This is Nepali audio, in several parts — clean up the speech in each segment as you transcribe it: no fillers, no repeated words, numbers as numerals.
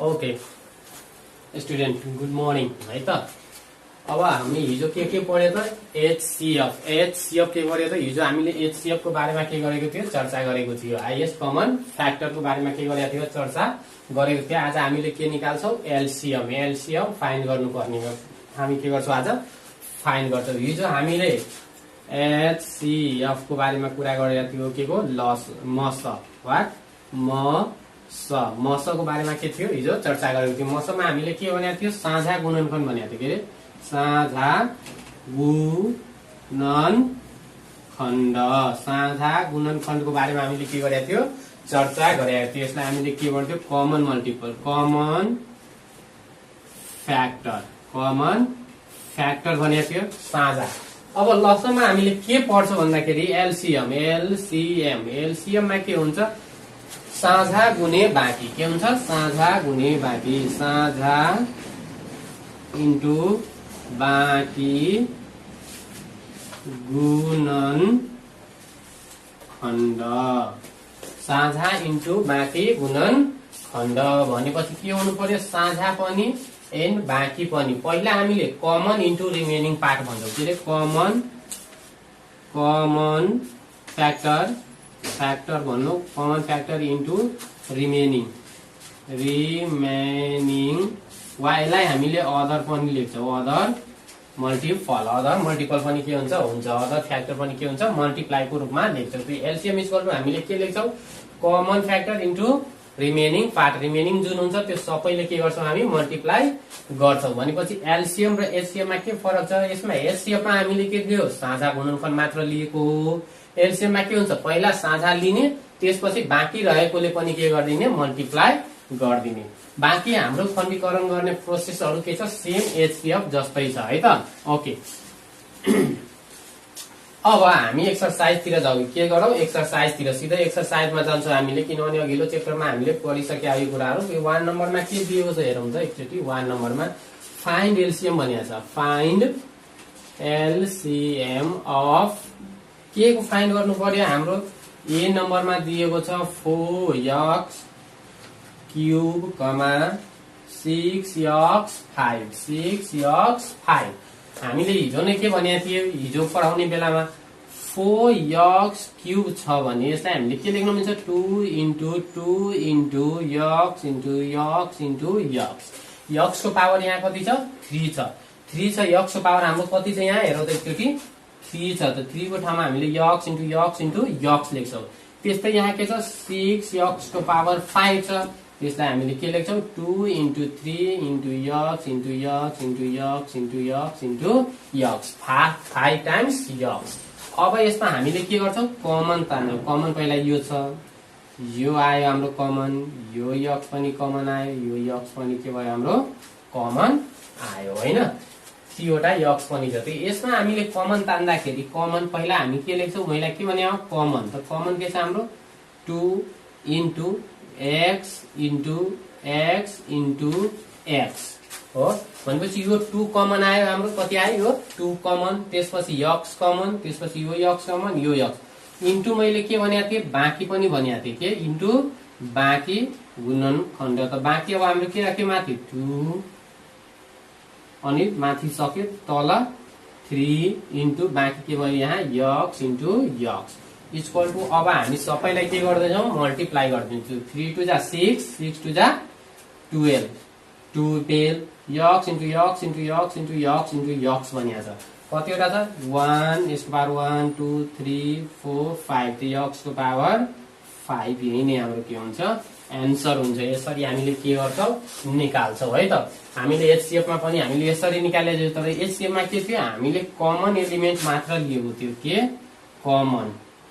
ओके स्टुडेन्ट गुड मर्निङ है त। अब हामी हिजो के पढ्यो त एचसीएफ के गर्यो त हिजो हामीले एचसीएफ को बारेमा के गरेको थियो चर्चा गरेको थियो। हाइएस्ट कमन फ्याक्टरको बारेमा के गरेको थियो चर्चा गरेको थियो। आज हामीले के निकाल्छौं एलसीएम फाइन्ड गर्नुपर्ने हो। हामी के गर्छौं आज फाइन्ड गर्छौं। हिजो हामीले एचसीएफ को बारेमा कुरा गरेको थियो के को लस मस वाट मस को बारेमा के थियो हिजो चर्चा गरेको थियो। मसमा हामीले के भनेको थियो साझा गुणनखण्ड भनेको थियो। के रे साझा गुणनखण्डको बारेमा हामीले के गरेको थियो चर्चा गरेको थियो। यसलाई हामीले के भन्थ्यो कमन मल्टिपल कमन फ्याक्टर भनेको थियो साझा। अब लसमा हामीले के पढ्छौं भन्दाखेरि एलसीएममा के हुन्छ साझा गुणे बाँकी। के हुन्छ साझा गुणे बाँकी साझा इन्टु बाँकी गुणनखण्ड साझा इन्टु बाँकी गुणनखण्ड भनेपछि के हुनु पर्यो साझा पनि एन्ड बाँकी पनि। पहिला हामीले कमन इन्टु रिमेनिङ पार्ट भन्छौं। के रे कमन फ्याक्टर भन्नु कमन फ्याक्टर इन्टु रिमेनिङ वा यसलाई हामीले अदर पनि लेख्छौं। अदर मल्टिपल पनि के हुन्छ अदर फ्याक्टर पनि के हुन्छ मल्टिप्लाईको रूपमा लेख्छौं। त्यो एलसीएम इक्वल टु हामीले के लेख्छौं common factor into remaining part. Remaining जुन हुन्छ त्यो सबैले के गर्छौं हामी मल्टिप्लाई गर्छौं। भनेपछि एलसीएम र एचसीएम मा के फरक छ यसमा एचसीएम मा हामीले के लियो साझा गुणनखण्ड मात्र लिएको। एलसीएम मा के हुन्छ पहिला साझा लिने त्यसपछि बाँकी रहेकोले पनि के गर्दिने मल्टिप्लाई गर्दिने। बाँकी हाम्रो खण्डीकरण गर्ने प्रोसेसहरु के छ सेम एचसीएफ जस्तै छ है त। ओके अब हामी एक्सरसाइजतिर जाऊ। के गरौँ एक्सरसाइजतिर सिधै एक्सरसाइजमा जान्छौं हामीले किनभने अघिल्लो चेप्टरमा हामीले पढिसकेका यो कुराहरु। यो 1 नम्बरमा के दिएको छ हेरौँ त एकचोटी। 1 नम्बरमा फाइन्ड एलसीएम भनिएको छ। फाइन्ड एलसीएम अफ के को फाइन्ड गर्नु पर्यो हाम्रो ए नम्बरमा दिएको छ 4x क्यूब 6x5 हामीले हिजो नै के भनेको थियो हिजो पढाउने बेलामा 4x क्यूब छ भने यसलाई हामीले के लेख्न मिल्छ 2 इन्टु x को पावर यहाँ कति छ 3 छ। 3 छ x को पावर हाम्रो कति छ यहाँ हेरौँ त एकचोटी 3 छ। त 3 को ठाउँमा हामीले x लेख्छौं। त्यस्तै यहाँ के छ 6x को पावर 5 छ। त्यसलाई हामीले के लेख्छौं 2 into 3 into x 5 times x। अब यसमा हामीले के गर्छौं कमन तान्यौ। कमन पहिला यो छ यो आयो हाम्रो कमन यो x पनि कमन आयो यो x पनि के भयो हाम्रो कमन आयो हैन। 3 वटा x पनि छ। यसमा हामीले कमन तान्दाखेरि कमन पहिला हामी के लेख्छौं मैले के भने कमन त कमन के छ हाम्रो 2 इन्टु x हो। भनेपछि यो 2 कमन आयो हाम्रो कति आयो यो 2 कमन। त्यसपछि x कमन त्यसपछि यो x कमन यो x इन्टु मैले के भनेको थिएँ बाँकी पनि भनेको थिएँ के इन्टु बाँकी गुणनखण्ड। त बाँकी अब हाम्रो के राख्यो माथि 2 अनि माथि सक्यो तल 3 इन्टु बाँकी के भयो यहाँ x into x equal to अब हामी सबैलाई के गर्दैछौं मल्टिप्लाई गर्दिन्छौं। 3 टु जा 6 6 टु जा 12 x इन्टु x भनिएको छ। कतिवटा छ 1 यसको पावर 1 2 3 4 5 त x को पावर 5 यही नै हाम्रो के हुन्छ एन्सर हुन्छ। यसरी हामीले के गर्छौं निकाल्छौं है त। हामीले एचसीएफ मा पनि हामीले यसरी निकाले जस्तो तर एचसीएफ मा के थियो हामीले कमन एलिमेन्ट मात्र लिएको थियो। के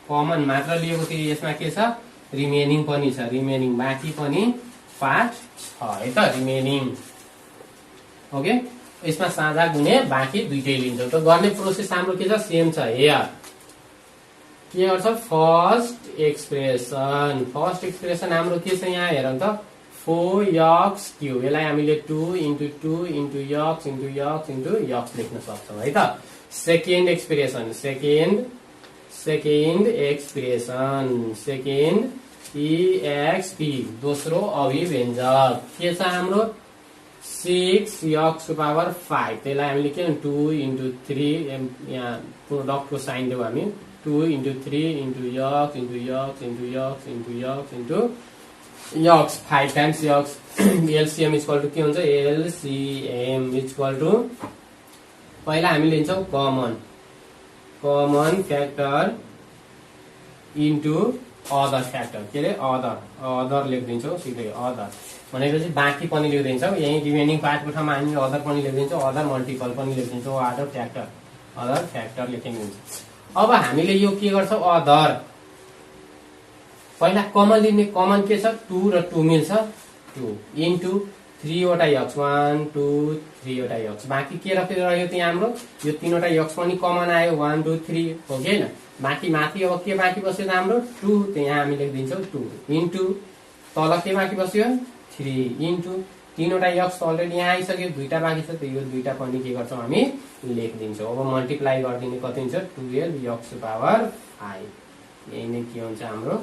कमन मात्र लिएको थियो। यसमा के छ रिमेनिङ पनि छ रिमेनिङ बाँकी पनि पार्ट छ है त रिमेनिङ। ओके यसमा साझा गुणे बाँकी दुईटै लिन्छौं। त गर्ने प्रोसेस हाम्रो के छ सेम छ। हेयर के गर्छ फर्स्ट एक्सप्रेसन हाम्रो के छ यहाँ हेरौँ त 4x क्यूब यसलाई हामीले 2 इन्टु x लेख्न सक्छौं है त। सेकेन्ड एक्सप्रेसन सेकेन्ड EXP दोस्रो अभिव्यञ्जक के छ हाम्रो 6x⁵, त्यसलाई हामीले के 2 × 3 यहाँ प्रोडक्टको साइन देऊ हामी 2 × 3 × x 5 times x LCM equal to के हुन्छ LCM इक्वल टु पहिला हामी लिन्छौँ common factor into other factor के अरे अदर लेखिदिन्छौँ सिधै अदर भनेपछि बाँकी पनि लेखिदिन्छौँ यही रिमेनिङ पार्टको ठाउँमा हामी अदर पनि लेखिदिन्छौँ अदर मल्टिपल पनि लेखिदिन्छौँ अदर फ्याक्टर लेखिदिन्छ। अब हामीले यो के गर्छौँ अदर पहिला कमन लिने कमन के छ 2 र 2 मिल्छ 2 इन्टु 3 वटा x 1 2 3 वटा x बाँकी के रह्यो त्यहाँ हाम्रो यो 3 वटा x पनि कमन आयो 1 2 3 हो कि हैन बाँकी माथि अब के बाँकी बस्यो त हाम्रो 2 त्यहाँ हामी लेखिदिन्छौँ 2 इन्टु तल के बाँकी बस्यो 3 इन्टु 3 वटा x अलरेडी यहाँ आइसक्यो दुईटा बाँकी छ यो दुईटा पनि के गर्छौँ हामी लेखिदिन्छौँ। अब मल्टिप्लाई गरिदिने कति हुन्छ 12x⁵ यही नै के हुन्छ हाम्रो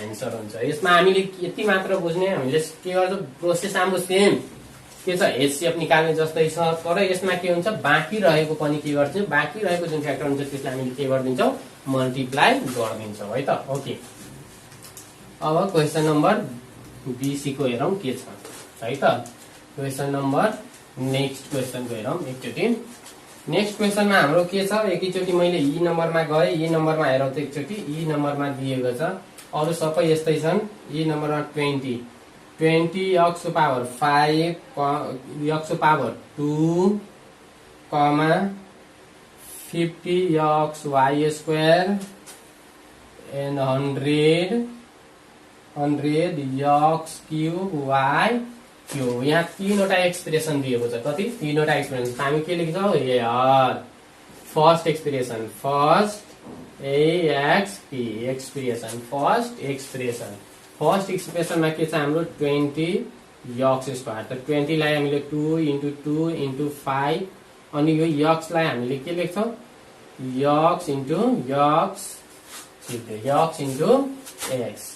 एन्सर हुन्छ। यसमा हामीले यति मात्र बुझ्ने हामीले के गर्छौँ प्रोसेस हाम्रो सेम के छ HCF निकाल्ने जस्तै छ तर यसमा के हुन्छ बाँकी रहेको पनि के गर्छौँ बाँकी रहेको जुन फ्याक्टर हुन्छ त्यसलाई हामीले के गरिदिन्छौँ मल्टिप्लाई गरिदिन्छौँ है त। ओके अब क्वेसन नम्बर BC को हेरौँ के छ है त। क्वेसन नम्बर नेक्स्ट क्वेसनको हेरौँ एकचोटि नेक्स्ट क्वेसनमा हाम्रो के छ एकैचोटि मैले ई नम्बरमा गएँ ई नम्बरमा हेरौँ त एकचोटि ई नम्बरमा दिएको छ अरू सबै यस्तै छन्। ई नम्बरमा 20x⁵ x⁵2 50xy² and 100x³ यहाँ तीनवटा एक्सप्रेसन दिएको छ कति तीनवटा एक्सप्रेसन हामी के लेख्छौँ यार फर्स्ट एक्सप्रेसन फर्स्ट एक्सप्रेसनमा के छ हाम्रो 20x² त 20 लाई हामीले 2 × 2 × 5 अनि यो x लाई हामीले के लेख्छौँ x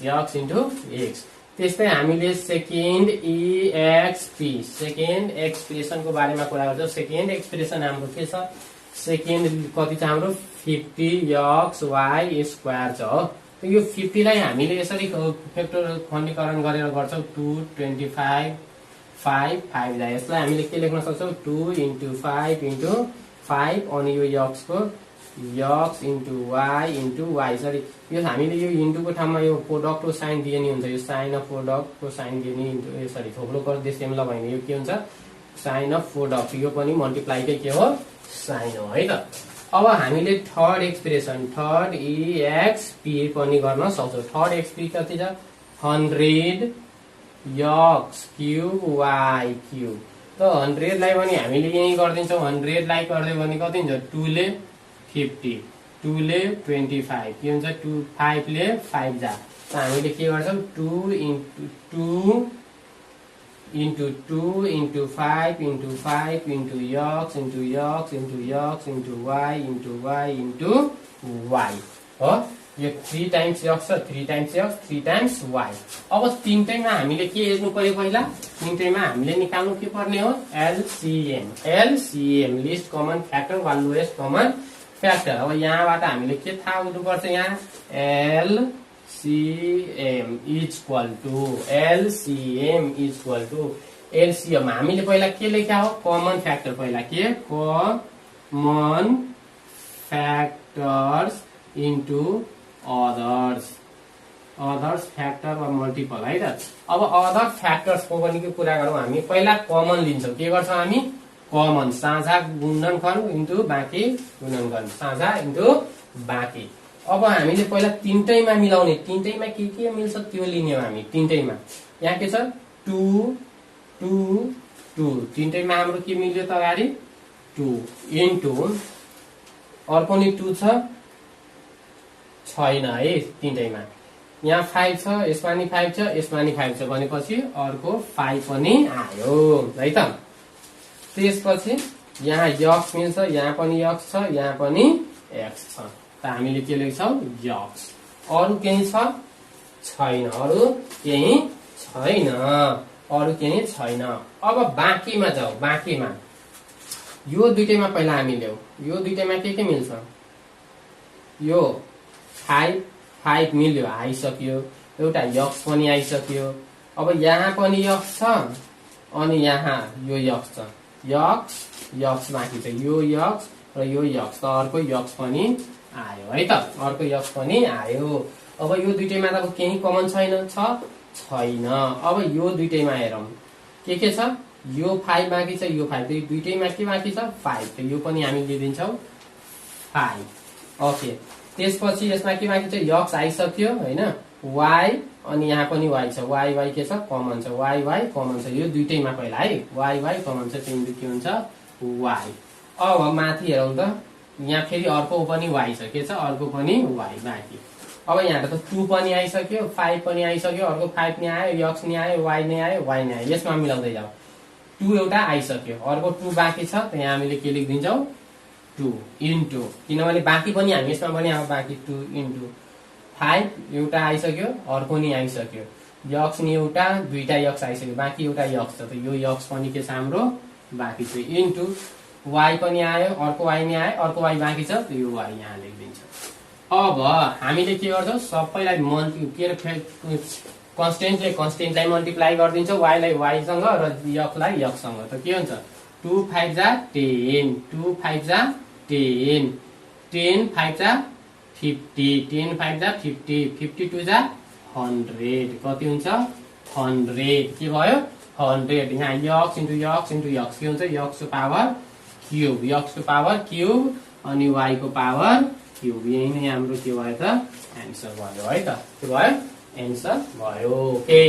× x त्यस्तै हामीले सेकेन्ड सेकेन्ड एक्सप्रेसनको बारेमा कुरा गर्छौँ। सेकेन्ड एक्सप्रेसन हाम्रो के छ सेकेन्ड कति छ हाम्रो 50xy² छ हो यो 50 लाई हामीले यसरी फ्याक्टर खण्डीकरण गरेर गर्छौँ 2 25 5 5 लाई यसलाई हामीले के लेख्न सक्छौँ 2 × 5 × 5 अनि यो x को x × y सरी यो हामीले यो इन्टुको ठाउँमा यो प्रोडक्टको साइन दिने हुन्छ यो साइन अफ प्रोडक्टको साइन दिने इन्टु सरी थोप्लो गर्दैछौँ ल भने यो के हुन्छ साइन अफ प्रोडक्ट यो पनि मल्टिप्लाईकै के हो साइन हो है त। अब हामीले थर्ड एक्सप्रेसन थर्ड EXP पनि गर्न सक्छौँ। थर्ड एक्सपी कति छ 100x³ y³ त 100 लाई पनि हामीले यही गरिदिन्छौँ 100 लाई गर्दै भने कति हुन्छ 2 ले 50 2 ले 25 के हुन्छ 2 5 ले 5 जा त हामीले के गर्छौँ 2 × 2 × 2 × 5 × 5 × y हो यो 3 टाइम्स x छ 3 टाइम्स x 3 टाइम्स y। अब तीनटैमा हामीले के हेर्नु पर्यो पहिला तीनटैमा हामीले निकाल्नु के पर्ने हो LCM लिस्ट कमन फ्याक्टर वा लोएस्ट कमन फ्याक्टर। अब यहाँबाट हामीले के थाहा हुनुपर्छ यहाँ LCM हामीले पहिला के लेख्या हो कमन फ्याक्टर पहिला के common factors into others factor वा मल्टिपल है त। अब अदर फ्याक्टर्सको पनि के कुरा गरौँ हामी पहिला कमन लिन्छौँ के गर्छौँ हामी कमन साझा गुणनखण्ड इन्टु बाँकी गुणनखण्ड साझा इन्टु बाँकी। अब हामीले पहिला तीनटैमा मिलाउने तीनटैमा के मिल्छ त्यो लिने हो हामी तीनटैमा यहाँ के छ 2 2 2 तीनटैमा हाम्रो के मिल्यो त अगाडि 2 इन्टु अर्को नि 2 छैन है तीनटैमा यहाँ 5 छ यसमा नि 5 छ यसमा नि 5 छ भनेपछि अर्को 5 पनि आयो है त। त्यसपछि यहाँ x मिल्छ यहाँ पनि x छ यहाँ पनि x छ त हामीले के लेख्छौं यक्स। अरु केही छैन, अरु केही छैन, अरु केही छैन। अब बाँकीमा जाऊ। बाँकीमा यो दुईटैमा पहिला हामी ल्याऊ। यो दुईटैमा के मिल्छ? यो 5 मिल्यो, आइसक्यो। एउटा यक्स पनि आइसक्यो। अब यहाँ पनि यक्स छ अनि यहाँ यो यक्स छ। यक्स बाँकी छ। यो यक्स र यो यक्स, त अर्को यक्स पनि आयो है त, अर्को यक्स पनि आयो। अब यो दुईटैमा त केही कमन छैन, छैन। अब यो दुईटैमा हेरौं के छ? यो 5 बाँकी छ, यो 5, दुईटैमा के बाँकी छ? 5, त यो पनि हामी लिदिन्छौं 5। ओके, त्यसपछि यसमा के बाँकी छ? यक्स आइसक्यो हैन, y अनि यहाँ पनि y छ। y के छ? कमन छ। y कमन छ। यो दुईटैमा पहिला है y कमन छ, त्यही के हुन्छ y। अब माथि हेरौं त, यहाँ फेरि अर्को पनि y छ। के छ? अर्को पनि y बाँकी। अब यहाँ त 2 पनि आइसक्यो, 5 पनि आइसक्यो, अर्को 5 नि आयो, यक्स नि आयो, y नि आयो, y नि आयो। यसमा मिलाउँदै जाऊ। 2 एउटा आइसक्यो, अर्को 2 बाँकी छ, त यहाँ हामीले के लेखिदिन्छौं 2 इन्टु, किनभने बाँकी पनि हामी यसमा पनि अब बाँकी 2 इन्टु 5 एउटा आइसक्यो, अर्को नि आइसक्यो, यक्स नि एउटा, दुईटा यक्स आइसक्यो, बाँकी एउटा यक्स छ, त यो यक्स पनि के छ हाम्रो बाँकी छ, इन्टु y पनि आयो, अर्को y नि आयो, अर्को y बाँकी छ, त यो y यहाँ लेखिदिन्छ। अब हामीले के गर्छौं? सबैलाई कन्स्टेन्टलाई मल्टिप्लाई गरिदिन्छौं, y लाई y सँग र x लाई x सँग, त के हुन्छ 2 5 जा 10, 2 5 जा 10, 10 5 जा 50, 10 5 जा 50, 52 जा 100, कति हुन्छ 100, के भयो 100। यहाँ x into x into x के हुन्छ? यक्स को पावर क्यूब, यक्स को पावर क्यूब अनि y को पावर क्यूब। यही नै हाम्रो के भयो त एन्सर भयो है त, के भयो एन्सर भयो। ओके,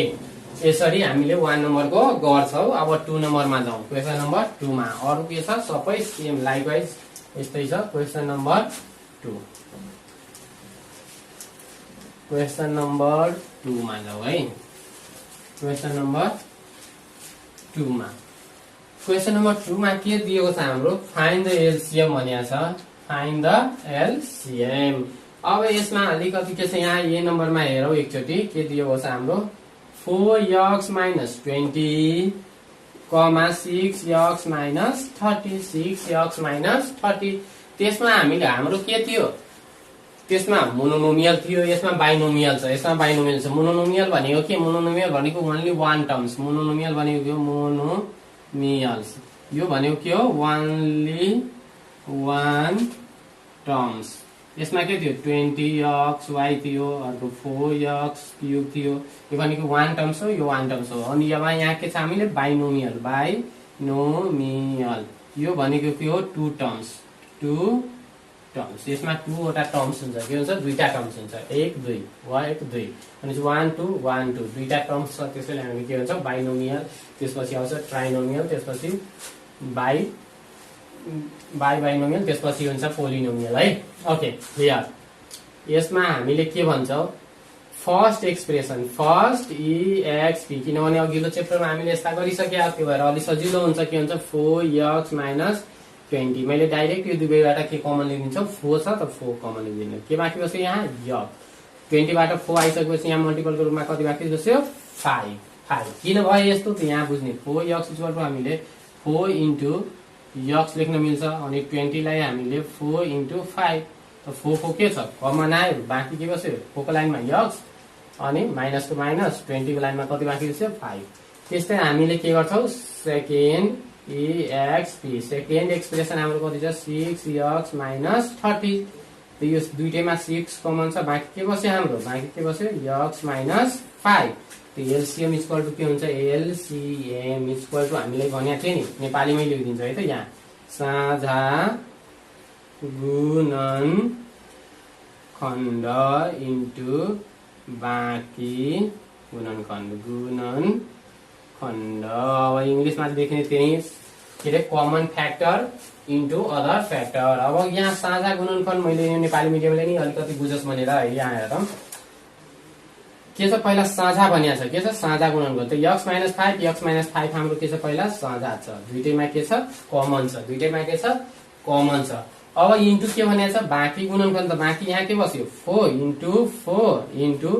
यसरी हामीले 1 नम्बरको गर्छौं। अब 2 नम्बरमा जाउँ। क्वेशन नम्बर 2 मा अरु के छ? सबै सेम लाइकवाइज यस्तै छ। क्वेशन नम्बर 2, क्वेशन नम्बर 2 मा जाऊ है। क्वेशन नम्बर 2 मा, क्वेशन नम्बर 2 मा के दिएको छ हाम्रो? फाइन्ड द एलसीएम भनिएको छ, फाइन्ड द एलसीएम। अब यसमा अलिकति के छ? यहाँ ए नम्बरमा हेरौं एकचोटी, के दिएको छ हाम्रो? 4x - 20, 6x - 30, 6x - 30। त्यसमा हामीले हाम्रो के थियो? त्यसमा मोनोनोमियल थियो, यसमा बाइनोमियल छ, यसमा बाइनोमियल छ। मोनोनोमियल भनेको के? मोनोनोमियल भनेको ओन्ली 1 टर्म्स। मोनोनोमियल भनेको के हो? मोनोमियल्स। यो भनेको के हो? Only 1 terms. यसमा के थियो? 20xy थियो, अर्को 4x क्यूब थियो। यो भनेको 1 टर्म्स हो, यो 1 टर्म्स हो। अनि अब यहाँ के छ? हामीले बाइनोमियल, बाइनोमियल। यो भनेको के हो? 2 टर्म्स, 2 टर्म्स। यसमा 2 वटा टर्म्स हुन्छ, के हुन्छ? दुईटा टर्म्स हुन्छ, 1 2, 1 2, अनि 1 2 1 2, दुईटा टर्म्स छ। त्यसैले हामी के हुन्छ? बाइनोमियल, त्यसपछि आउँछ ट्राइनोमियल, त्यसपछि बाइनोमियल, त्यसपछि हुन्छ पोलिनोमियल है। Okay, clear. यसमा हामीले के भन्छौं? फर्स्ट एक्सप्रेसन, फर्स्ट एक्सपी, किनभने अघिल्लो च्याप्टरमा हामीले यस्ता गरिसक्या, त्यो भएर अलि सजिलो हुन्छ। के हुन्छ? 4x - 20। मैले डाइरेक्ट यो दुवैबाट के कमन लिदिन्छौ? 4 छ, त 4 कमन लिदिनु। के बाँकी बस्यो? यहाँ यक्स। 20 बाट 4 आइसकेपछि यहाँ मल्टिपलको रूपमा कति बाँकी बस्यो? 5। किन भयो यस्तो? त यहाँ बुझ्ने। 4x = हामीले 4 इन्टु यक्स लेख्न मिल्छ, अनि 20 लाई हामीले 4 इन्टु 5, त 4 को के छ? कमन आयो, बाँकी के बस्यो? 4 को लाइनमा यक्स, अनि माइनस को माइनस, 20 को लाइनमा कति बाँकी बस्यो? 5। त्यस्तै हामीले के गर्छौं? सेकेन्ड एक्सपी, सेकेन्ड एक्सप्रेसन हाम्रो कति छ? 6x - 30। त यो दुईटैमा 6 कमन छ, बाँकी के बस्यो हाम्रो? बाँकी के बस्यो? x - 5। त एलसीएम इक्वल टु के हुन्छ? एलसीएम इक्वल टु हामीले भनेको थियो नि, नेपालीमै लेखिदिन्छ है त। यहाँ साझा गुणन खण्ड इन्टु बाँकी गुणन खण्ड, गुणन खण्ड। अब इंग्लिशमा लेख्ने त्यही के अरे? Common factor into other factor. अब यहाँ साझा गुणनखण्ड मैले नेपाली मिडियमले नि अलिकति बुझोस् भनेर यहाँ हेरौँ के छ? पहिला साझा भनिएको छ। के छ? साझा गुणनखण्ड। त x - 5, x - 5 हाम्रो के छ? पहिला साझा छ, दुईटैमा के छ? कमन छ, दुईटैमा के छ? कमन छ। अब इन्टु के भनेको छ बाँकी गुणनखण्ड, त बाँकी यहाँ के बस्यो 4 इन्टु 4 इन्टु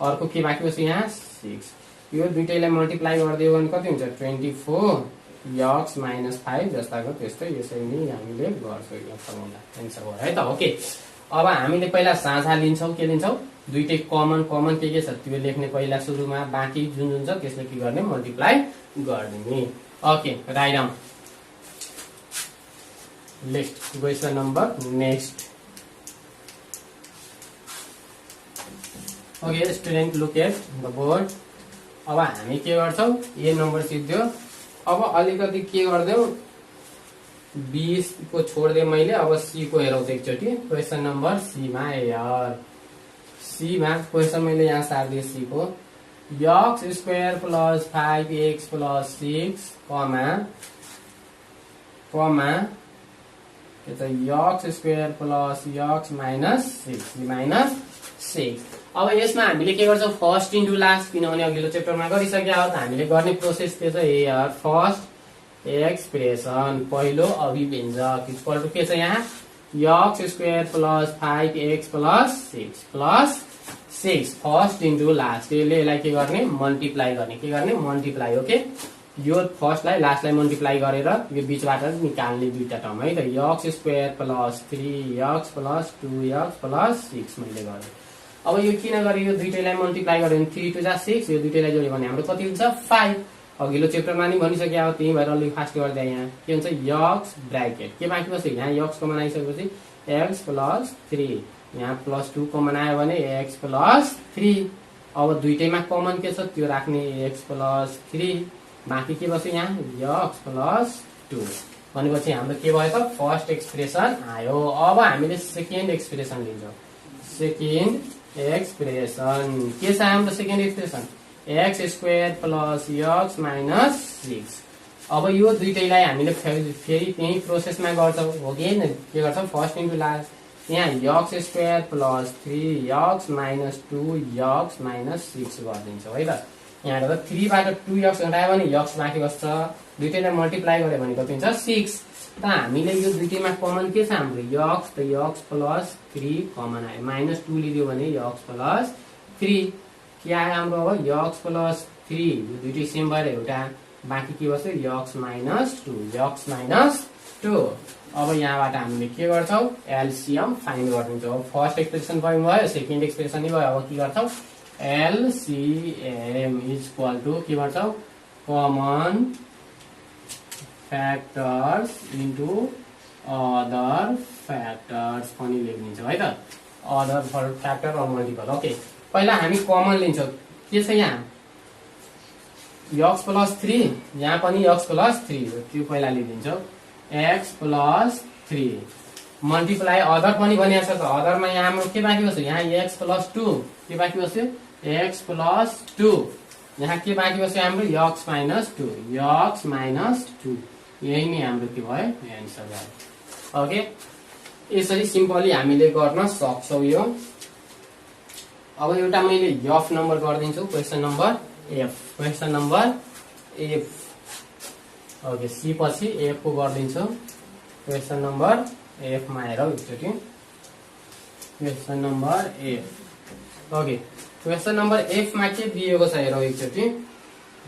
अर्को के बाँकी बस्यो यहाँ 6। यो दुईटैलाई मल्टिप्लाई गरिदियो भने कति हुन्छ 24 यक्स माइनस 5 जस्ताको त्यस्तै यसरी नै हामीले गर्छौँ यो फर्मुला एन्सर हो है त। ओके, अब हामीले पहिला साझा लिन्छौँ, के लिन्छौँ दुईटै कमन कमन के छ त्यो लेख्ने पहिला सुरुमा, बाँकी जुन जुन छ त्यसले के गर्ने मल्टिप्लाई गरिदिने। Okay, write down list question number next. Okay student look at the board. अब हामी के गर्छौँ ए नम्बर सिद्धो। अब अलिकति के गरिदेऊ 20 को छोडिदिएँ मैले, अब सी को हेरौँ एकचोटि। क्वेसन नम्बर सी मा हेर, सी मा क्वेसन मैले यहाँ सारिदिएँ सी को x square plus 5x plus 6 comma x square plus x minus 6। अब यसमा हामीले के गर्छौँ फर्स्ट इन्टु लास्ट, किनभने अघिल्लो च्याप्टरमा गरिसक्या हो त हामीले गर्ने प्रोसेस त्यो चाहिँ हेयर फर्स्ट एक्सप्रेसन पहिलो अभिव्यञ्जक इक्वल टु के छ यहाँ x square plus 5x plus 6 first into last. यसलाई के गर्ने मल्टिप्लाई गर्ने, के गर्ने मल्टिप्लाई। ओके, यो फर्स्टलाई लास्टलाई मल्टिप्लाई गरेर यो बीचबाट निकाल्ने दुईटा टर्म है त x square plus 3x plus 2x plus 6 मैले गरेँ। अब यो किन गरे यो दुईटैलाई मल्टिप्लाई गर्यो भने 3 2 जा 6 यो दुईटैलाई जोड्यो भने हाम्रो कति हुन्छ 5। अघिल्लो च्याप्टरमा नि भनिसक्यो हो, त्यही भएर अलिक फास्ट गर्दै यहाँ के हुन्छ यक्स ब्र्याकेट के बाँकी बस्यो यहाँ यक्स कमन आइसकेपछि x प्लस 3 यहाँ प्लस 2 कमन आयो भने x प्लस 3। अब दुईटैमा कमन के छ त्यो राख्ने x प्लस 3 बाँकी के बस्यो यहाँ यक्स प्लस 2 भनेपछि हाम्रो के भयो त फर्स्ट एक्सप्रेसन आयो। अब हामीले सेकेन्ड एक्सप्रेसन लिन्छौँ। सेकेन्ड एक्सप्रेसन के छ हाम्रो second expression x square plus x minus 6। अब यो दुईटैलाई हामीले फेरि त्यही प्रोसेसमा गर्छौँ हो कि होइन, के गर्छौँ फर्स्ट इन्टु लास्ट यहाँ x square plus 3x minus 2x minus 6 गरिदिन्छौँ है त। यहाँबाट 3 बाट 2x घटायो भने यक्स बाँकी बस्छ, दुईटैलाई मल्टिप्लाई गर्यो भने कति हुन्छ 6। त हामीले यो दुईटैमा कमन के छ हाम्रो यक्स, त यक्स प्लस 3 कमन आयो, माइनस 2 लिदियो भने यक्स प्लस 3 के आयो हाम्रो अब यक्स प्लस 3 यो दुईटै सेम भएर एउटा बाँकी के बस्यो यक्स माइनस 2 अब यहाँबाट हामीले के गर्छौँ एलसिएम फाइन्ड गरिदिन्छौँ। फर्स्ट एक्सप्रेसन भयो, सेकेन्ड एक्सप्रेसन नि भयो। अब के गर्छौँ एलसिएम इज इक्वल टु के गर्छौँ common factors into other factors पनि लेखिदिन्छौँ है त, other factor or multiple. Okay, पहिला हामी कमन लिन्छौँ के छ यहाँ यक्स प्लस 3 यहाँ पनि यक्स प्लस 3 हो त्यो पहिला लिइदिन्छौँ एक्स प्लस 3 मल्टिप्लाई अदर पनि भनिएको छ त अदरमा यहाँ हाम्रो के बाँकी बस्यो यहाँ एक्स प्लस 2 के बाँकी बस्यो एक्स प्लस 2 यहाँ के बाँकी बस्यो हाम्रो यक्स माइनस 2 यही नै हाम्रो के भयो एन्सर भयो। ओके, यसरी सिम्पली हामीले गर्न सक्छौँ यो। अब एउटा मैले एफ नम्बर गरिदिन्छु question number F. Question number F okay C पछि एफ को गरिदिन्छु। क्वेसन नम्बर एफ मा हेरौँ एकचोटि। Question number F okay question number F मा के दिएको छ हेरौँ एकचोटि।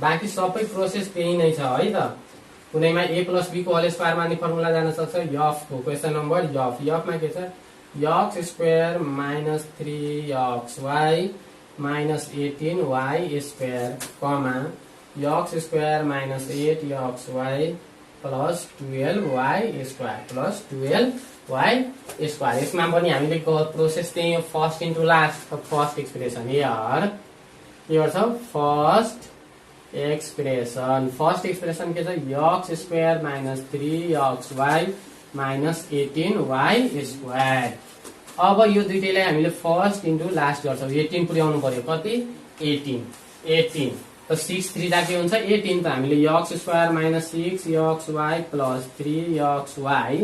बाँकी सबै प्रोसेस त्यही नै छ है त। कुनैमा ए प्लस बी को होल स्क्वायर मा नि फर्मुला जान सक्छ। एफ को क्वेसन नम्बर एफ मा के छ x square minus 3xy minus 18y square कमा x square minus 8xy plus 12y square plus 12y square. यसमा पनि हामीले प्रोसेस त्यही हो first into last. First expression here के गर्छौँ फर्स्ट एक्सप्रेसन के छ x square minus 3xy minus 18y square. अब यो दुईटैलाई हामीले फर्स्ट इन्टु लास्ट गर्छौँ। 18 पुर्याउनु पर्यो कति 18 त 6 3 दा के हुन्छ 18 त हामीले x square minus 6xy plus 3xy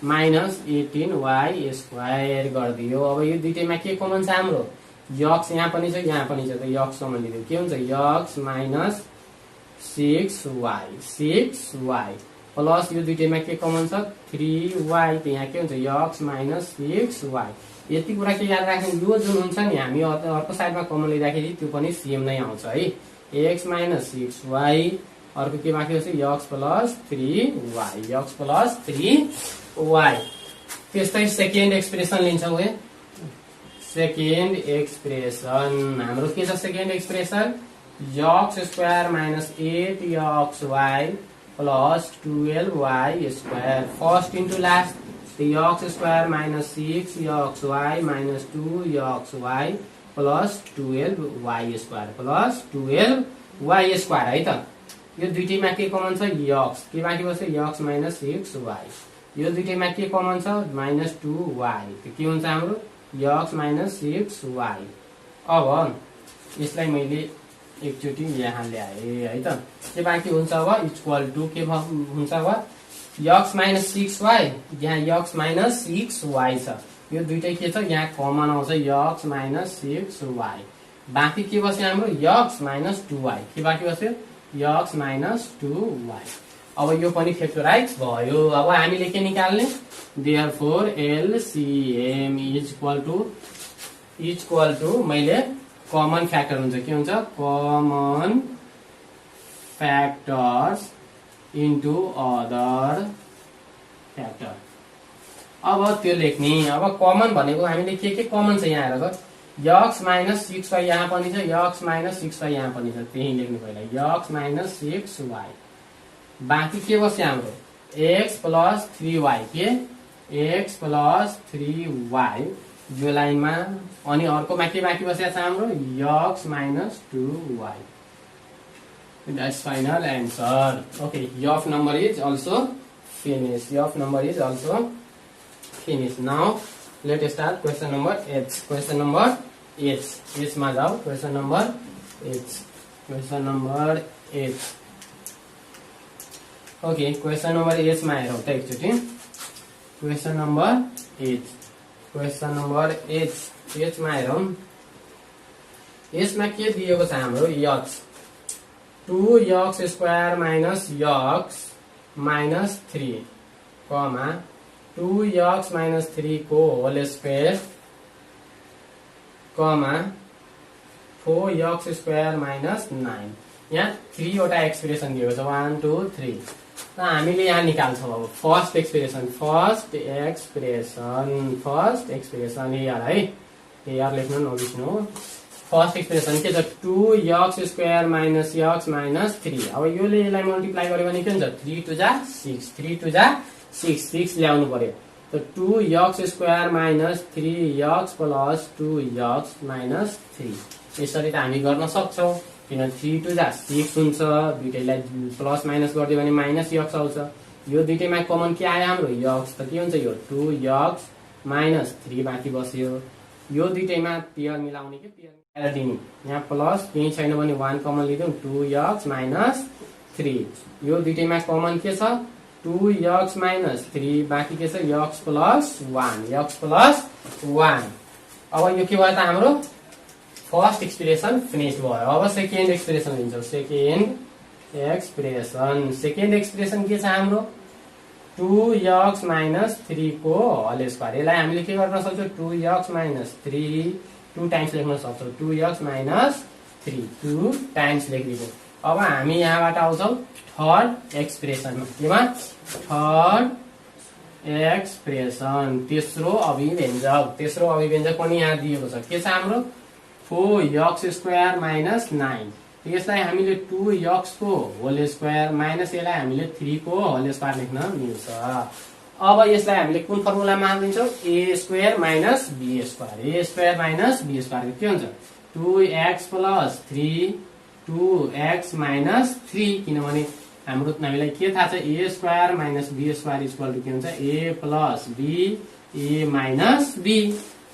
minus 18y square गरिदियो। अब यो दुईटैमा के कमन छ हाम्रो यक्स यहाँ पनि छ यहाँ पनि छ त यक्स कमन लिदियो के हुन्छ यक्स माइनस 6y प्लस यो दुईटैमा के कमन छ 3y त यहाँ के हुन्छ x माइनस 6y। यति कुरा के याद राख्नु, यो जुन हुन्छ नि हामी अर्को साइडमा कमन लिइराखेको त्यो पनि सेम नै आउँछ है। x माइनस 6y अर्को के बाँकी छ x plus 3y, x plus 3y। त्यस्तै सेकेन्ड एक्सप्रेसन लिन्छौँ है। सेकेन्ड एक्सप्रेसन हाम्रो के छ second expression x square minus 8xy plus 12y square. First into last x square minus 6xy minus 2xy plus 12y square plus 12y square है त। यो दुईटैमा के कमन छ x, के बाँकी बस्छ x माइनस 6y। यो दुईटैमा के कमन छ माइनस 2y, के हुन्छ हाम्रो x माइनस 6y। अब यसलाई मैले एकचोटि यहाँ ल्याएँ है त। के बाँकी हुन्छ अब इक्वल टु के हुन्छ अब x माइनस 6y, यहाँ x माइनस 6y छ। यो दुईटै के छ यहाँ कमन आउँछ x माइनस 6y। बाँकी के बस्यो हाम्रो x माइनस 2y, के बाँकी बस्यो x माइनस 2y। अब यो पनि फ्याक्टराइज भयो। अब हामीले के निकाल्ने देयरफोर LCM इक्वल टु मैले कमन फ्याक्टर हुन्छ के हुन्छ common factors into other factor. अब त्यो लेख्ने। अब कमन भनेको हामीले के कमन छ यहाँ हेर त x माइनस 6y यहाँ पनि छ, x माइनस 6y यहाँ पनि छ, त्यही लेख्नु पहिला x माइनस 6y। बाँकी के बस्यो हाम्रो x प्लस 3y, के x प्लस 3y यो लाइनमा। अनि अर्कोमा के बाँकी बसेको छ हाम्रो x minus 2y। That's final answer. Okay, your number is also finished. Your number is also finished. Now let's start question number 8. Question number 8. Yes, ma jao. Question number 8. Question number 8. Okay, question number 8 ma हेरौँ त एकचोटि। Question number 8. Question number 8 मा हेरौँ। यसमा के दिएको छ हाम्रो x 2x square minus x minus 3 comma 2x minus 3 को whole square comma 4x square minus 9। यहाँ 3 वटा एक्सप्रेसन दिएको छ 1 2 3। र हामीले यहाँ निकाल्छौँ अब फर्स्ट एक्सप्रेसन यार है यार लेख्नु नबिर्सनु। फर्स्ट एक्सप्रेसन के छ 2x square minus x minus 3। अब योले यसलाई मल्टिप्लाई गर्यो भने के हुन्छ 3 टु जा 6, 3 टु जा 6 ल्याउनु पर्यो। त 2x square minus 3x plus 2x minus 3 यसरी त हामी गर्न सक्छौँ किन 3 टु जा 6 हुन्छ। दुईटैलाई प्लस माइनस गरिदियो भने माइनस x आउँछ। यो दुईटैमा कमन के आयो हाम्रो x त के हुन्छ यो 2x माइनस 3 बाँकी बस्यो। यो दुईटैमा पेयर मिलाउने के पेयर मिलाएर दिने। यहाँ प्लस केही छैन भने 1 कमन लिदिउँ 2x माइनस 3। यो दुईटैमा कमन के छ 2x माइनस 3 बाँकी के छ x प्लस 1। अब यो के भयो त हाम्रो फर्स्ट एक्सप्रेसन फिनिश भयो। अब सेकेन्ड एक्सप्रेसन लिन्छौँ। सेकेन्ड एक्सप्रेसन के छ हाम्रो 2x माइनस 3 को होल स्क्वायर। यसलाई हामीले के गर्न सक्छौँ 2x माइनस 3 2 टाइम्स लेख्न सक्छौँ 2x माइनस 3 2 टाइम्स लेखिदियो। अब हामी यहाँबाट आउँछौँ थर्ड एक्सप्रेसनमा। केमा थर्ड एक्सप्रेसन तेस्रो अभिव्यञ्जक पनि यहाँ दिएको छ। के छ हाम्रो 4x स्क्वायर माइनस 9। यसलाई हामीले 2x को होल स्क्वायर माइनस यसलाई हामीले 3 को होल स्क्वायर लेख्न मिल्छ। अब यसलाई हामीले कुन फर्मुलामा हाल्दिन्छौँ a square minus b square. a square minus b square के हुन्छ 2x प्लस 3 2x माइनस 3 किनभने हामीलाई के थाहा छ a square minus b square equal to के हुन्छ a plus b a minus b।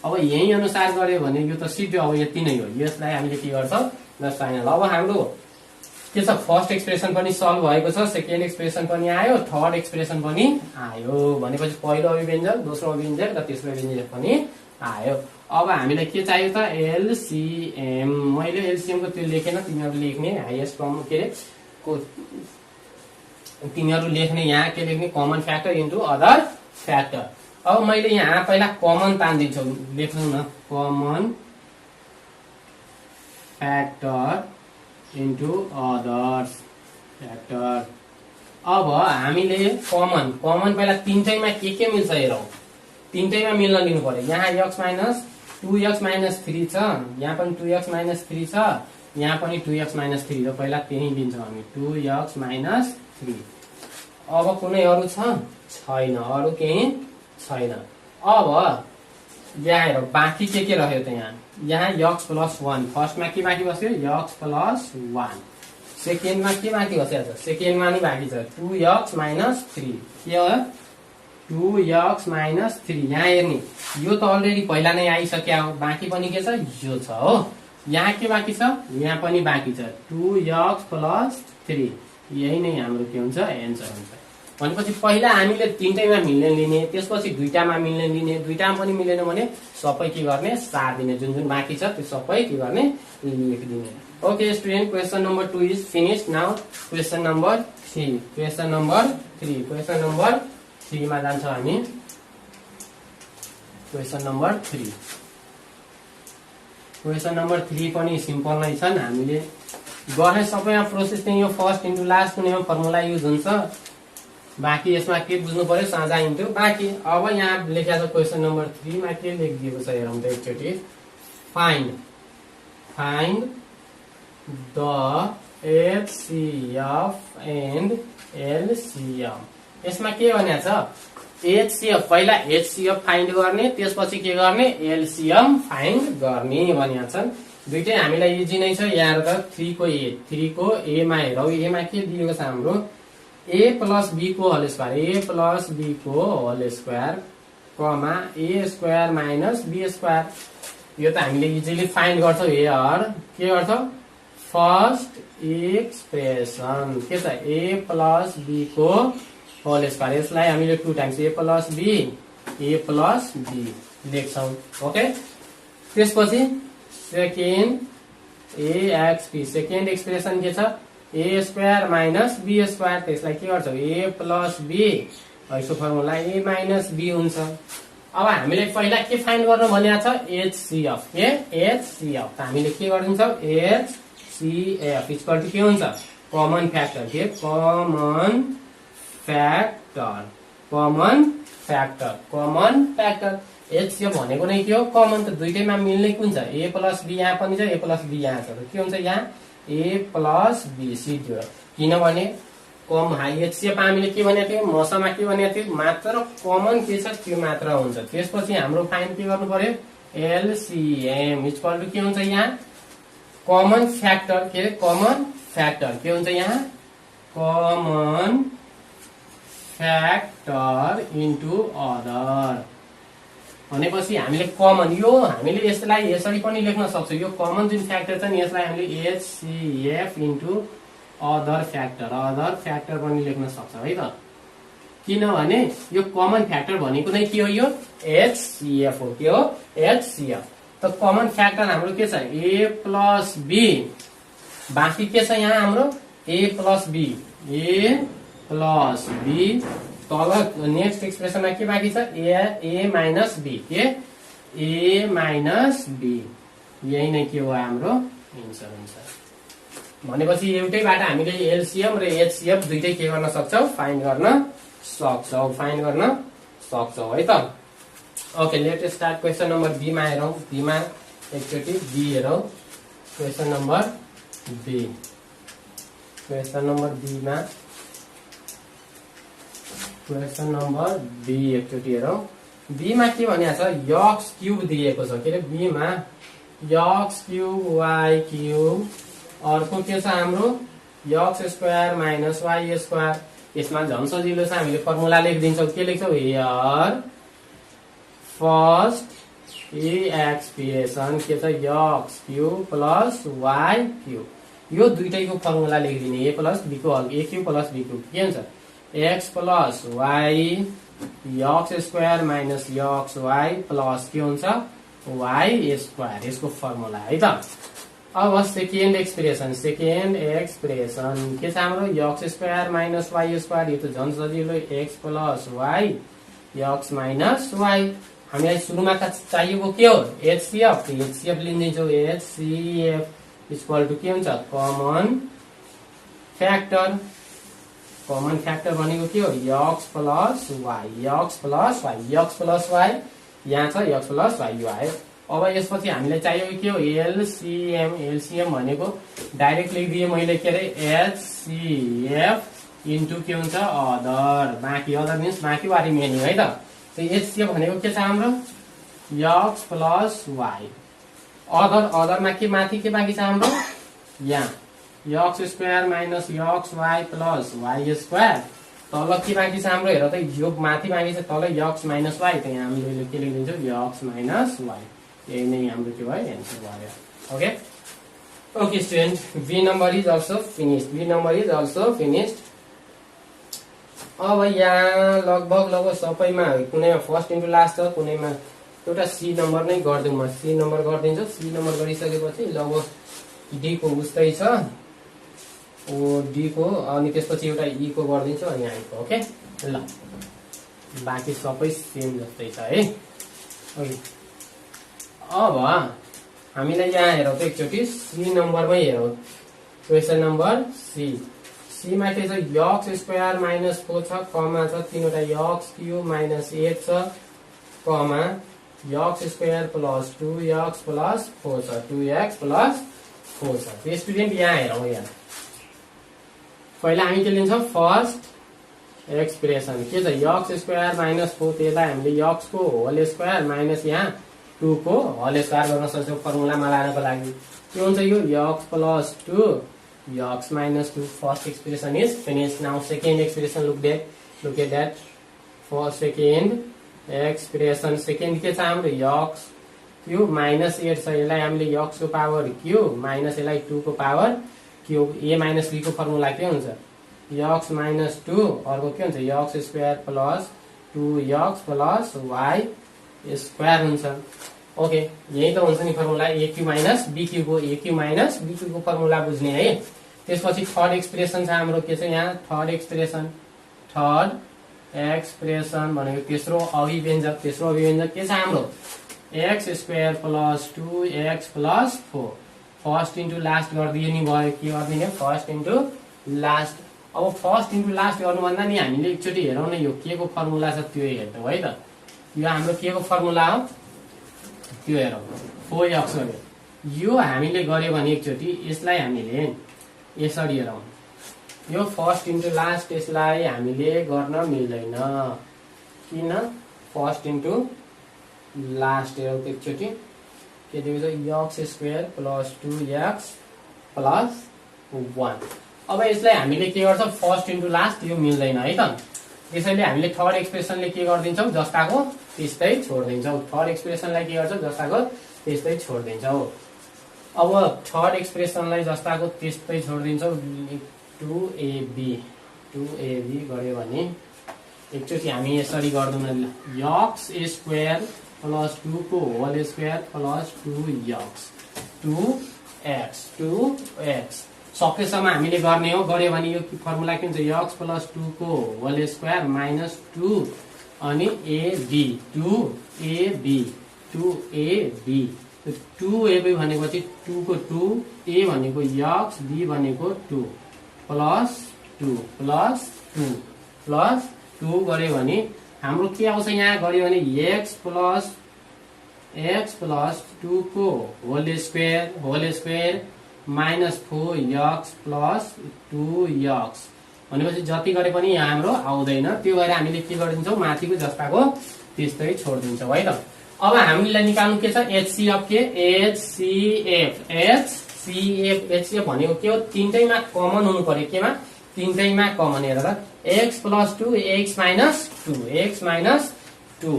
अब यही अनुसार गर्यो भने यो त सिधै अब यति नै हो। यसलाई हामीले के गर्छौँ जस्ट फाइनल। अब हाम्रो के छ फर्स्ट एक्सप्रेसन पनि सल्भ भएको छ, सेकेन्ड एक्सप्रेसन पनि आयो, थर्ड एक्सप्रेसन पनि आयो भनेपछि पहिलो अभिव्यञ्जक दोस्रो अभिव्यञ्जक र तेस्रो अभिव्यञ्जक पनि आयो। अब हामीलाई के चाहियो त एलसीएम। मैले एलसीएम को त्यो लेखेन, तिमीहरू लेख्ने हाइएस्ट कमन के तिनीहरू लेख्ने यहाँ के लेख्ने common factor into other factor. अब मैले यहाँ पहिला कमन तानिदिन्छु, लेख्नु न common factor into others factor. अब हामीले कमन पहिला तीनटैमा के मिल्छ हेरौँ, तीनटैमा मिल्न लिनु पर्यो। यहाँ x माइनस 2x माइनस 3 छ, यहाँ पनि 2x माइनस 3 छ, यहाँ पनि 2x माइनस 3 र पहिला त्यही लिन्छौँ हामी 2x माइनस 3। अब कुनै अरू छैन, अरू केही छैन। अब यहाँ हेर बाँकी के रह्यो त यहाँ x प्लस 1 फर्स्टमा के बाँकी बस्यो x प्लस 1, सेकेन्डमा के बाँकी बसेको छ सेकेन्डमा नि बाँकी छ 2x माइनस 3 के हो 2x माइनस 3। यहाँ हेर्ने यो त अलरेडी पहिला नै आइसक्यो हो, बाँकी पनि के छ यो छ हो। यहाँ के बाँकी छ यहाँ पनि बाँकी छ 2x प्लस 3। यही नै हाम्रो के हुन्छ एन्सर हुन्छ। भनेपछि पहिला हामीले तीनटैमा मिल्ने लिने, त्यसपछि दुईटामा मिल्ने लिने, दुईटामा पनि मिलेन भने सबै के गर्ने सार दिने, जुन बाँकी छ त्यो सबै के गर्ने लेखिदिने। Okay student, question number 2 is finished. Now question number 3 मा जान्छौँ हामी। क्वेसन नम्बर 3 पनि सिम्पल नै छन्, हामीले गर्ने सबैमा प्रोसेस चाहिँ यो फर्स्ट इन्टु लास्ट कुनैमा फर्मुला युज हुन्छ। बाँकी यसमा के बुझ्नु पर्यो साझा इन्टु बाँकी। अब यहाँ लेखेको छ क्वेसन नम्बर 3 मा के लेखिदिएको छ हेरौँ त एकचोटि। Find the HCF and LCM। यसमा के भनेको छ HCF पहिला HCF फाइन्ड गर्ने, त्यसपछि के गर्ने LCM फाइन्ड गर्ने भनेको छ। दुईटै हामीलाई इजी नै छ। यहाँ त 3 को A मा हेरौँ, A मा के दिएको छ हाम्रो A प्लस B को whole square comma A square minus B square. यो त हामीले इजिली फाइन्ड गर्छौँ। हेयर के गर्छौँ फर्स्ट एक्सप्रेसन के छ A प्लस B को होल स्क्वायर, यसलाई हामीले 2 टाइम्स A प्लस B लेख्छौँ। ओके, त्यसपछि सेकेन्ड AXP सेकेन्ड एक्सप्रेसन के छ A square minus B square, त्यसलाई के गर्छौँ A प्लस B, यसको फर्मुला A माइनस B हुन्छ। अब हामीले पहिला के फाइन्ड गर्नु भनेको छ HCF HCF त हामीले के गरिदिन्छौँ HCF इक्वल टु के हुन्छ common factor common factor. HCF भनेको नै के हो कमन, त दुईटैमा मिल्ने कुन छ A प्लस B यहाँ पनि छ, A प्लस B यहाँ छ, के हुन्छ यहाँ A प्लस B सिद्धियो। किनभने कम HCF हामीले के भनेको थियो मसँग के भनेको थियो मात्र कमन के छ त्यो मात्र हुन्छ। त्यसपछि हाम्रो फाइन्ड के गर्नु पर्यो LCM इक्वल टु के हुन्छ यहाँ कमन फ्याक्टर के हुन्छ यहाँ कमन फ्याक्टर इन्टु अदर। भनेपछि हामीले कमन यो हामीले यसलाई यसरी पनि लेख्न सक्छौँ। यो कमन जुन फ्याक्टर छ नि यसलाई हामीले HCF इन्टु अदर फ्याक्टर पनि लेख्न सक्छौँ है त। किनभने यो कमन फ्याक्टर भनेको नै के हो यो HCF हो। के हो HCF। त कमन फ्याक्टर हाम्रो के छ A प्लस B, बाँकी के छ यहाँ हाम्रो A प्लस B तल नेक्स्ट एक्सप्रेसनमा के बाँकी छ A माइनस B के A माइनस B। यही नै के हो हाम्रो एन्सर हुन्छ। भनेपछि एउटैबाट हामीले LCM र HCF दुईटै के गर्न सक्छौँ फाइन्ड गर्न सक्छौँ है त। Okay, let start question number B मा हेरौँ। B मा एकचोटि B हेरौँ। क्वेसन नम्बर B एकचोटि हेरौँ। B मा के भनेको छ x क्यूब दिएको छ, के अरे B मा x क्यूब y क्यूब, अर्को के छ हाम्रो x square minus y square. यसमा झन् सजिलो छ, हामीले फर्मुला लेखिदिन्छौँ। के लेख्छौँ हियर फर्स्ट एक्सप्रेसन के छ x cube plus y cube. यो दुईटैको फर्मुला लेखिदिने A प्लस B को A cube plus B cube के हुन्छ x plus y x square minus xy plus के हुन्छ y स्क्वायर, यसको फर्मुला है त। अब सेकेन्ड एक्सप्रेसन के छ हाम्रो x square minus y square, यो त झन् सजिलो, x plus y x minus y. हामीलाई सुरुमा चाहिएको के हो एचसीएफ, एचसीएफ लिँदैछौँ, एचसीएफ इक्वल टु के हुन्छ कमन फ्याक्टर, कमन फ्याक्टर भनेको के हो x plus y, x plus y, x plus y यहाँ छ, यक्स प्लस वाई यो आयो। अब यसपछि हामीलाई चाहिएको के हो एलसीएम, एलसीएम भनेको डाइरेक्ट लेखिदिएँ मैले के अरे एचसीएफ इन्टु के हुन्छ अदर, बाँकी अदर मिन्स बाँकी वा रिमेनिङ है त। एचसीएफ भनेको के छ हाम्रो यक्स प्लस वाई, अदर, अदरमा के माथि के बाँकी छ हाम्रो यहाँ x square minus x y plus y square, तल के बाँकी छ हाम्रो हेर त यो माथि बाँकी छ तल यक्स माइनस वाई, त यहाँ हामीले के लेखिदिन्छौँ यक्स माइनस वाई, यही नै हाम्रो के भयो एन्सर भयो। Okay okay student, B number is also finished, B number is also finished. अब यहाँ लगभग सबैमा कुनैमा फर्स्ट इन्टु लास्ट छ, कुनैमा एउटा सी नम्बर नै गरिदिउँ, म सी नम्बर गरिदिन्छु। सी नम्बर गरिसकेपछि लगभग डी को उस्तै छ, ओ डी को, अनि त्यसपछि एउटा ई को गरिदिन्छु अनि आई को। ओके ल, बाँकी सबै सेम जस्तै छ है। ओके अब हामीलाई यहाँ हेरौँ त एकचोटि सी नम्बरमै हेरौँ, क्वेसन नम्बर सी। सीमा के छ यक्स स्क्वायर माइनस 4 छ, कमा छ तीनवटा यक्स क्यूब माइनस 8 छ, comma x square plus 2x plus 4 छ, 2x प्लस 4 छ। स्टुडेन्ट यहाँ हेरौँ, यहाँ पहिला हामी के लिन्छौँ फर्स्ट एक्सप्रेसन के छ यक्स स्क्वायर माइनस 4, त्यसलाई हामीले यक्स को होल स्क्वायर माइनस यहाँ 2 को होल स्क्वायर गर्न सक्छौँ फर्मुलामा लानको लागि। के हुन्छ यो x plus 2 x minus 2, first expression is finish. Now second expression look at that, first second expression, second के छ हाम्रो यक्स क्यूब माइनस 8 छ, यसलाई हामीले यक्स को पावर क्यूब माइनस यसलाई 2 को power cube, A minus B को फर्मुला के हुन्छ यक्स माइनस 2, अर्को के हुन्छ x square plus 2x plus y square हुन्छ। ओके यही त हुन्छ नि फर्मुला, एक्यू माइनस बीक्यू को, एक्यू माइनस बीक्यू को फर्मुला बुझ्ने है। त्यसपछि थर्ड एक्सप्रेसन छ हाम्रो के छ यहाँ थर्ड एक्सप्रेसन, थर्ड एक्सप्रेसन भनेको तेस्रो अभिव्यञ्जक, तेस्रो अभिव्यञ्जक के छ हाम्रो x square plus 2x plus 4, first into last गरिदिए नि भयो, के गरिदिने फर्स्ट इन्टु लास्ट। अब फर्स्ट इन्टु लास्ट गर्नुभन्दा नि हामीले एकचोटि हेरौँ न यो के को फर्मुला छ त्यो हेर्छौँ है त। यो हाम्रो के को फर्मुला हो त्यो हेरौँ, 4x गर्यो, यो हामीले गर्यो भने एकचोटि यसलाई हामीले यसरी हेरौँ, यो फर्स्ट इन्टु लास्ट यसलाई हामीले गर्न मिल्दैन, किन फर्स्ट इन्टु लास्ट हेरौँ एकचोटि के दिएको छ x square plus 2x plus 1। अब यसलाई हामीले के गर्छौँ फर्स्ट इन्टु लास्ट यो मिल्दैन है त, त्यसैले हामीले थर्ड एक्सप्रेसनले के गरिदिन्छौँ जस्ताको त्यस्तै छोडिदिन्छौँ, थर्ड एक्सप्रेसनलाई के गर्छौँ जस्ताको त्यस्तै छोडिदिन्छौँ। अब थर्ड एक्सप्रेसनलाई जस्ताको त्यस्तै छोडिदिन्छौँ, 2ab गर्यो भने एकचोटि हामी यसरी गर्दैनौँ न, यक्स स्क्वायर प्लस 2 को होल स्क्वायर प्लस 2x सकेसम्म हामीले गर्ने हो, गर्यो भने यो फर्मुला के हुन्छ यक्स प्लस 2 को होल स्क्वायर माइनस 2 अनि ab 2ab भनेपछि 2 को 2, a भनेको यक्स, b भनेको 2 प्लस 2 प्लस 2 प्लस 2 गर्यो भने हाम्रो के आउँछ यहाँ गर्यो भने x प्लस 2 को whole square minus 4x plus 2x भनेपछि जति गरे पनि यहाँ हाम्रो आउँदैन, त्यो भएर हामीले के गरिदिन्छौँ माथिको जस्ताको त्यस्तै छोडिदिन्छौँ है त। अब हामीलाई निकाल्नु के छ एचसीएफ के एचसीएफ भनेको के हो तीनटैमा कमन हुनु पर्यो, केमा तीनटैमा कमन हेर त x प्लस 2 x माइनस 2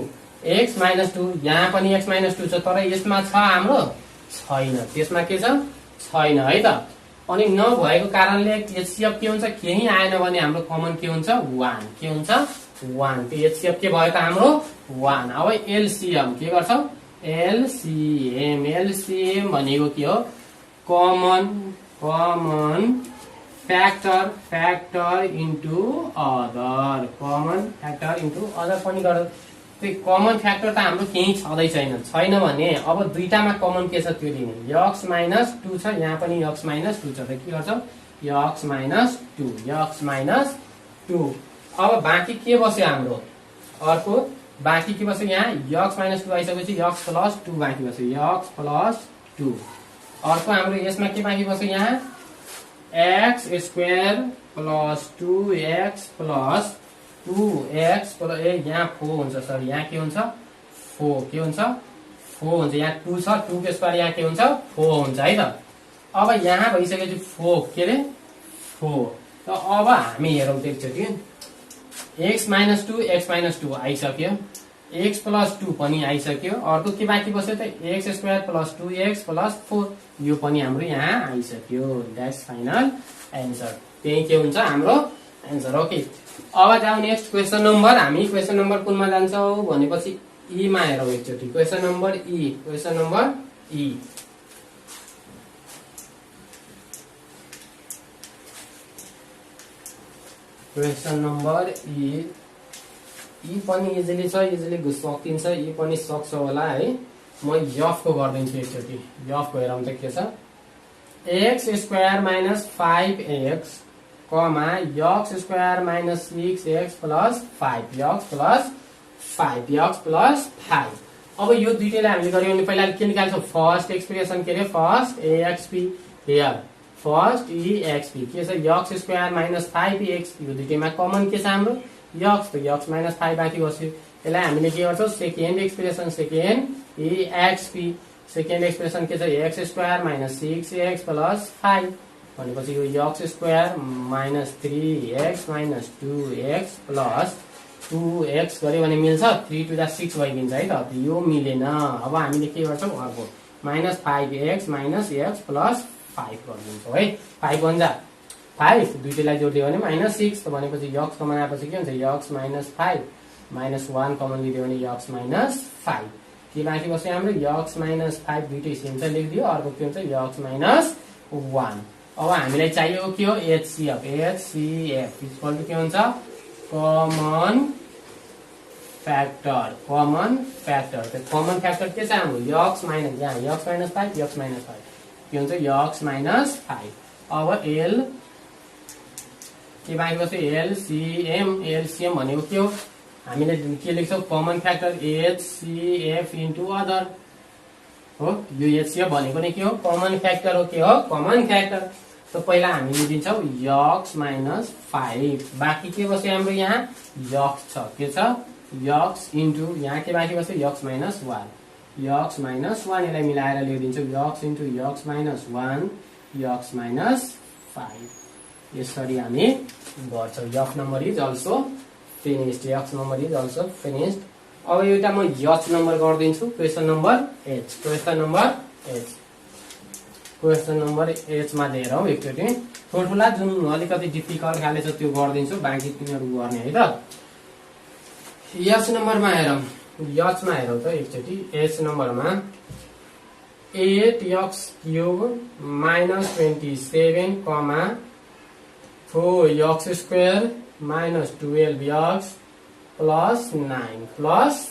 यहाँ पनि x माइनस 2 छ, तर यसमा छ हाम्रो छैन, त्यसमा के छ छैन है त। अनि नभएको कारणले एचसीएफ के हुन्छ केही आएन भने हाम्रो कमन के हुन्छ 1, के हुन्छ 1, त्यो एचसीएफ के भयो त हाम्रो 1। अब एलसीएम के गर्छौँ एलसीएम भनेको के हो कमन फ्याक्टर इन्टु अदर पनि गर्दा त्यो कमन फ्याक्टर त हाम्रो केही छँदै छैन भने अब दुईटामा कमन के छ त्यो लिने यक्स माइनस 2 छ यहाँ पनि यक्स माइनस 2 छ त के गर्छ यक्स माइनस 2 अब बाँकी के बस्यो हाम्रो अर्को बाँकी के बस्यो यहाँ यक्स माइनस 2 आइसकेपछि यक्स प्लस 2 बाँकी बस्यो यक्स प्लस 2 अर्को हाम्रो यसमा के बाँकी बस्यो यहाँ x square plus 2x plus 2x plus यहाँ 4 हुन्छ सरी यहाँ के हुन्छ 4 हुन्छ यहाँ 2 छ 2 को स्क्वायर यहाँ के हुन्छ 4 हुन्छ है त अब यहाँ भइसकेपछि 4 के रे 4 त अब हामी हेरौँ एकचोटि x माइनस 2 आइसक्यो x प्लस 2 पनि आइसक्यो अर्को के बाँकी बस्यो त x square plus 2x plus 4 यो पनि हाम्रो यहाँ आइसक्यो द्याट्स फाइनल एन्सर त्यही के हुन्छ हाम्रो एन्सर ओके अब जाऊ नेक्स्ट क्वेशन नम्बर हामी क्वेशन नम्बर कुनमा जान्छौँ भनेपछि ई मा हेरौँ एकचोटि क्वेशन नम्बर ई क्वेशन नम्बर ई पनि इजिली छ इजिली सकिन्छ ई पनि सक्छ होला है म यफ को गर्दिन्छु एकचोटि यफ को हेरौँ त के छ x square minus 5x comma x square minus 6x plus 5 x plus 5 अब यो दुईटैलाई हामीले गर्यौं भने पहिला के निकाल्छौं फर्स्ट एक्सप्रेसन के रे first axp here first exp के छ यक्स स्क्वायर माइनस 5x यो दुईटैमा कमन के छ हाम्रो यक्स त यक्स माइनस 5 बाँकी बस्यो यसलाई हामीले के गर्छौं second expression second exp second expression के छ x square minus 6x plus 5 भनेपछि यो x square minus 3x minus 2x plus 2x गर्यो भने मिल्छ 3 टु द 6 भइदिन्छ है त यो मिलेन अब हामीले के गर्छौं अर्को minus 5x minus x plus 5 गरिदिन्छौँ है 5 भन्दा 5 दुईटैलाई जोड्यो भने माइनस 6 त भनेपछि यक्स कमन आएपछि के हुन्छ यक्स माइनस 5 माइनस 1 कमन लिदियो भने यक्स माइनस 5 के बाँकी बस्यो हाम्रो यक्स माइनस 5 दुईटै सेम छ लेखिदियो अर्को के हुन्छ यक्स माइनस 1 अब हामीलाई चाहिएको के हो HCF इक्वल टु के हुन्छ कमन फ्याक्टर त कमन फ्याक्टर के छ हाम्रो यक्स माइनस यहाँ यक्स माइनस 5 के हुन्छ यक्स माइनस 5 अब एल के बाँकी बस्यो एलसीएम भनेको के हो हामीले के लेख्छौं common factor HCF into other हो यो HCF भनेको नै के हो कमन फ्याक्टर हो के हो कमन फ्याक्टर त पहिला हामीले दिन्छौं यक्स माइनस 5 बाँकी के बस्यो हाम्रो यहाँ यक्स छ के छ यक्स इन्टु यहाँ के बाँकी बस्यो यक्स माइनस 1 यसलाई मिलाएर लेखिदिन्छौँ x into x minus 1 x minus 5 यसरी हामी गर्छौं F number is also finished X number is also finished अब एउटा म यच नम्बर गर्दिन्छु क्वेशन नम्बर एच मा हेरौँ एकचोटि ठुल्ठुला जुन अलिकति डिफिकल्ट खाले छ त्यो गर्दिन्छु बाँकी तिनीहरू गर्ने है त यच नम्बरमा हेरौँ त एकचोटि एच नम्बरमा 8x cube minus 27 comma 4x square minus 12x plus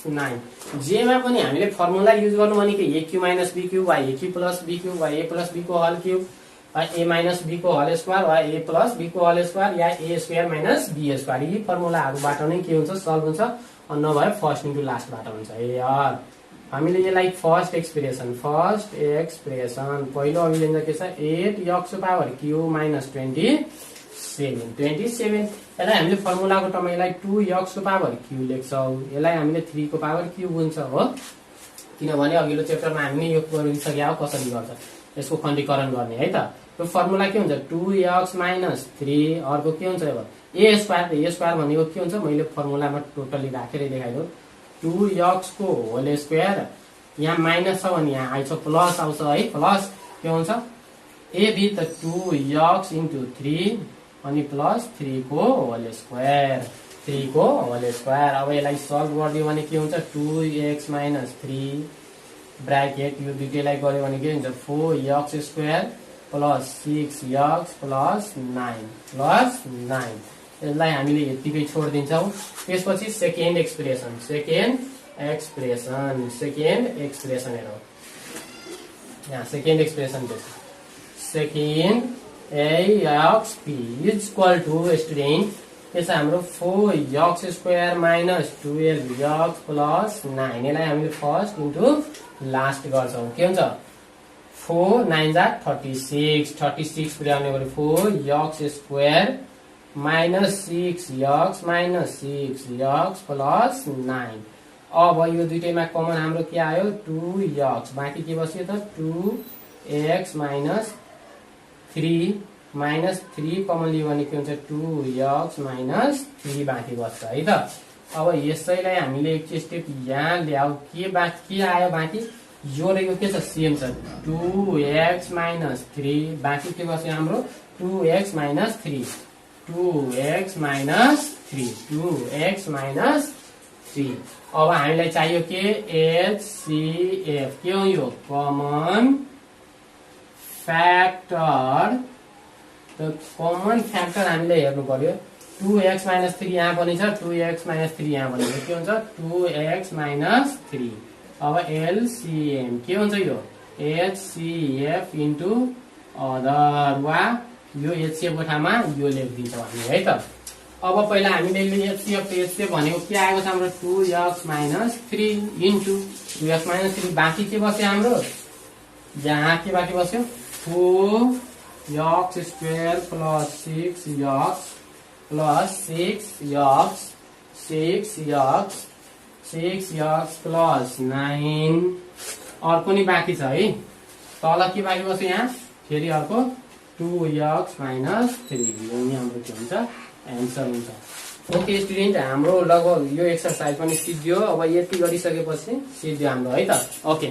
9 जेमा पनि हामीले फर्मुला युज गर्नु भनेको a cube minus b cube वा a cube plus b cube वा a प्लस b को होल क्यूब वा a माइनस b को होल स्क्वायर वा a प्लस b को होल स्क्वायर या a square minus b square यी फर्मुलाहरुबाट नै के हुन्छ सल्भ हुन्छ नभए फर्स्ट इन्टु लास्टबाट हुन्छ यार हामीले यसलाई फर्स्ट एक्सप्रेसन पहिलो अभिलेख के छ 8x पावर क्यूब माइनस 27 यसलाई हामीले फर्मुलाको टर्मलाई 2x को पावर क्यूब लेख्छौं यसलाई हामीले 3 को पावर क्यूब हुन्छ हो किनभने अघिल्लो च्याप्टरमा हामीले यो गरिसक्या हो कसरी गर्छ यसको खण्डीकरण गर्ने है त यो फर्मुला के हुन्छ 2x माइनस 3 अर्को के हुन्छ अब a स्क्वायर भनेको के हुन्छ मैले फर्मुलामा टोटली राखेर देखाइदो 2x को होल स्क्वायर यहाँ माइनस छ भने यहाँ आइछ प्लस आउँछ है प्लस के हुन्छ a b त 2x इन्टु 3 अनि प्लस 3 को होल स्क्वायर अब यसलाई सल्भ गरिदियो भने के हुन्छ 2x माइनस 3 ब्राकेट यो दुईटैलाई गर्यो भने के हुन्छ 4x square plus 6x plus 9 यसलाई हामीले यतिकै छोडिदिन्छौँ। त्यसपछि सेकेन्ड एक्सप्रेसन हेरौँ यहाँ सेकेन्ड एक्सप्रेसन देख्छ second AXP is equal to student के छ हाम्रो 4x² माइनस 12x प्लस 9 यसलाई हामीले फर्स्ट इन्टु लास्ट गर्छौँ के हुन्छ 4 9 जा 36 पुर्याउने गरी 4x² minus 6x minus 6x plus 9 अब यो दुईटैमा कमन हाम्रो के आयो 2x बाँकी के बस्यो त 2x माइनस 3 माइनस 3 कमन लियो भने के हुन्छ 2x माइनस 3 बाँकी बस्छ है त। अब यसैलाई हामीले एक स्टेप यहाँ ल्याऊ के आयो बाँकी यो र यो के छ सेम छ 2x माइनस 3 बाँकी के बस्यो हाम्रो 2x माइनस 3 अब हामीलाई चाहियो के HCF के हो यो कमन फ्याक्टर त कमन फ्याक्टर हामीले हेर्नु पर्यो 2x माइनस 3 यहाँ पनि छ 2x माइनस 3 यहाँ पनि के हुन्छ 2x माइनस 3 अब LCM के हुन्छ यो HCF इन्टु अदर वा यो HCF को ठाउँमा यो लेखिदिन्छौँ हामी है त। अब पहिला हामीले HCF भनेको के आएको छ हाम्रो 2x minus 3 into 2x minus 3 बाँकी के बस्यो हाम्रो यहाँ के बाँकी बस्यो 4x² प्लस 6x प्लस 9 अर्को नि बाँकी छ है तल के बाँकी बस्यो यहाँ फेरि अर्को 2x माइनस 3 यो नि हाम्रो के हुन्छ एन्सर हुन्छ। ओके स्टुडेन्ट हाम्रो लगभग यो एक्सरसाइज पनि सिद्धियो। अब यति गरिसकेपछि सिद्धियो हाम्रो है त। ओके।